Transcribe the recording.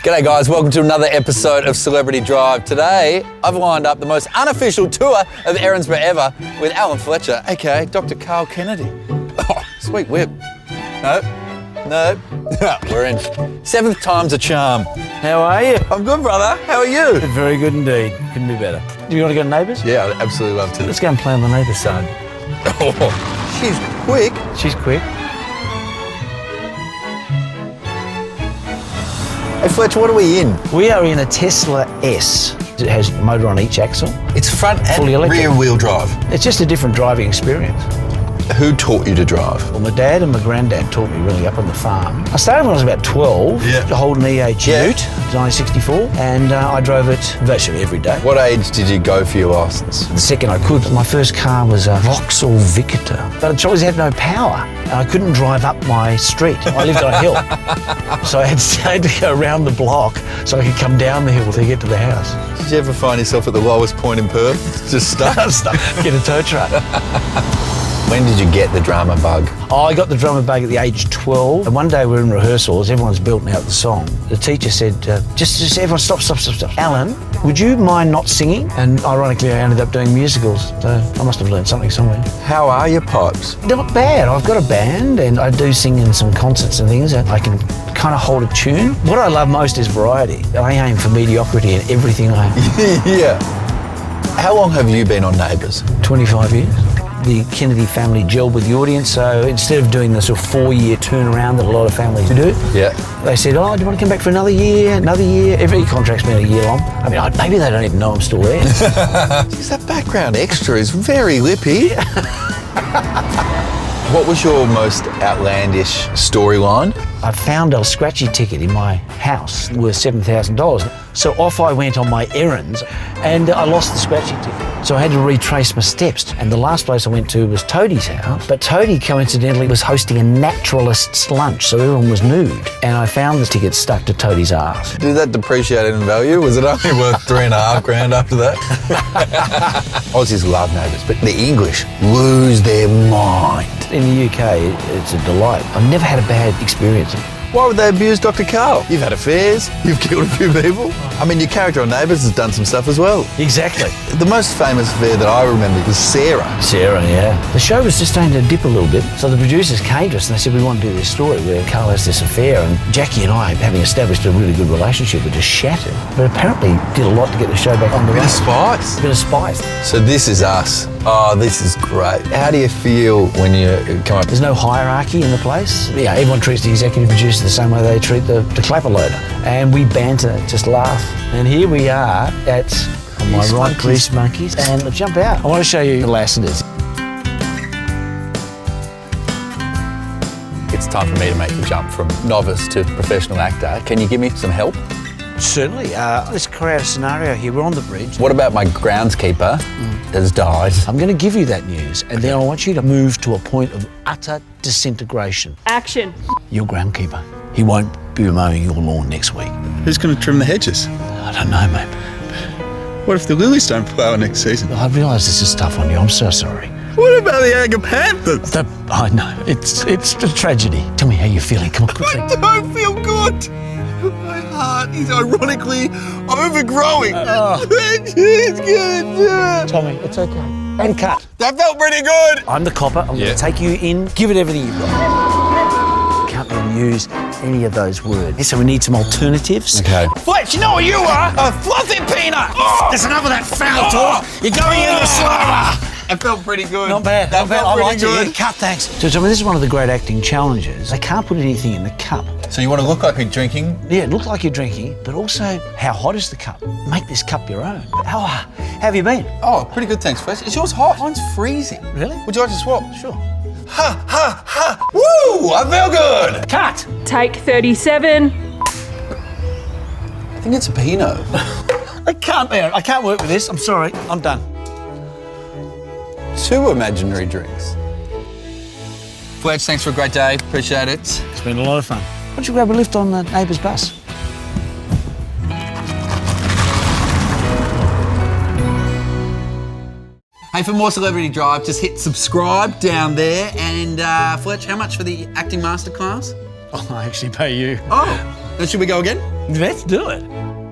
G'day guys, welcome to another episode of Celebrity Drv. Today, I've lined up the most unofficial tour of Erinsborough ever with Alan Fletcher, aka Dr. Karl Kennedy. Oh, sweet whip. No, we're in. 7th time's a charm. How are you? I'm good, brother. How are you? Very good indeed. Couldn't be better. Do you want to go to Neighbours? Yeah, I'd absolutely love to. Let's go and play on the Neighbours side. Oh, she's quick. She's quick. Hey Fletcher, what are we in? We are in a Tesla S. It has a motor on each axle. It's front and Fully electric. rear wheel drive. It's just a different driving experience. Who taught you to drive? Well, my dad and my granddad taught me really up on the farm. I started when I was about 12 to hold an EH Ute, 1964, and I drove it virtually every day. What age did you go for your licence? The second I could. My first car was a Vauxhall Victor, but it always had no power, and I couldn't drive up my street. I lived on a hill, so I had to go around the block so I could come down the hill to get to the house. Did you ever find yourself at the lowest point in Perth? Just stuck? Get a tow truck. When did you get the drama bug? I got the drummer bug at the age of 12. And one day we were in rehearsals, everyone's belting out the song. The teacher said, just everyone stop. Alan, would you mind not singing? And ironically, I ended up doing musicals, so I must have learned something somewhere. How are your pipes? They're not bad. I've got a band and I do sing in some concerts and things. I can kind of hold a tune. What I love most is variety. I aim for mediocrity in everything I am. Yeah. How long have you been on Neighbours? 25 years. The Kennedy family gelled with the audience, so instead of doing the sort of 4-year turnaround that a lot of families do, they said, oh, do you want to come back for another year? Every contract's been a year long. I mean, maybe they don't even know I'm still there. Jeez, that background extra is very lippy. What was your most outlandish storyline? I found a scratchy ticket in my house worth $7,000. So off I went on my errands and I lost the scratchy ticket. So I had to retrace my steps. And the last place I went to was Toadie's house. But Toadie coincidentally was hosting a naturalist's lunch, so everyone was nude. And I found the ticket stuck to Toadie's arse. Did that depreciate in value? Was it only worth $3,500 after that? Aussies love Neighbours, but the English lose their mind. In the UK, it's a delight. I've never had a bad experience. Why would they abuse Dr. Karl? You've had affairs, you've killed a few people. I mean, your character on Neighbours has done some stuff as well. Exactly. The most famous affair that I remember was Sarah. Sarah, yeah. The show was just starting to dip a little bit, so the producers came to us and they said, we want to do this story where Karl has this affair, and Jackie and I, having established a really good relationship, were just shattered. But apparently did a lot to get the show back on the road. Spice. Bit of spice. So this is us. Oh, this is great. How do you feel when you come up? There's no hierarchy in the place. Yeah, everyone treats the executive producer the same way they treat the clapper loader. And we banter, just laugh. And here we are at, on my right, Grease Monkeys. And let's jump out. I want to show you the Lassenders. It's time for me to make the jump from novice to professional actor. Can you give me some help? Certainly. Let's create a scenario here. We're on the bridge. What about my groundskeeper has died? I'm going to give you that news, and then I want you to move to a point of utter disintegration. Action. Your groundkeeper. He won't be mowing your lawn next week. Who's going to trim the hedges? I don't know, mate. What if the lilies don't flower next season? I realise this is tough on you. I'm so sorry. What about the Aga Panthers? I know. It's a tragedy. Tell me how you're feeling. Come on, quickly. I don't feel good. My heart is ironically overgrowing. It's good. Tommy, it's okay. And cut. That felt pretty good. I'm the copper. I'm going to take you in. Give it everything you've got. Can't even use any of those words. So we need some alternatives. Okay. Fletch, you know what you are? A fluffy peanut. There's enough of that foul talk. You're going in the slaughter. That felt pretty good. Not bad. That felt I pretty like good. it. Cut, thanks. So this is one of the great acting challenges. They can't put anything in the cup. So you want to look like you're drinking? Yeah, look like you're drinking, but also how hot is the cup? Make this cup your own. How have you been? Oh, pretty good, thanks, Fletch. Is yours hot? Mine's freezing. Really? Would you like to swap? Sure. Ha, ha, ha! Woo! I feel good! Cut! Take 37. I think it's a Pinot. I can't work with this. I'm sorry. I'm done. 2 imaginary drinks. Fletch, thanks for a great day. Appreciate it. It's been a lot of fun. Why don't you grab a lift on the Neighbours bus? Hey, for more Celebrity Drv, just hit subscribe down there. And Fletch, how much for the acting masterclass? Oh, I actually pay you. Oh, then should we go again? Let's do it.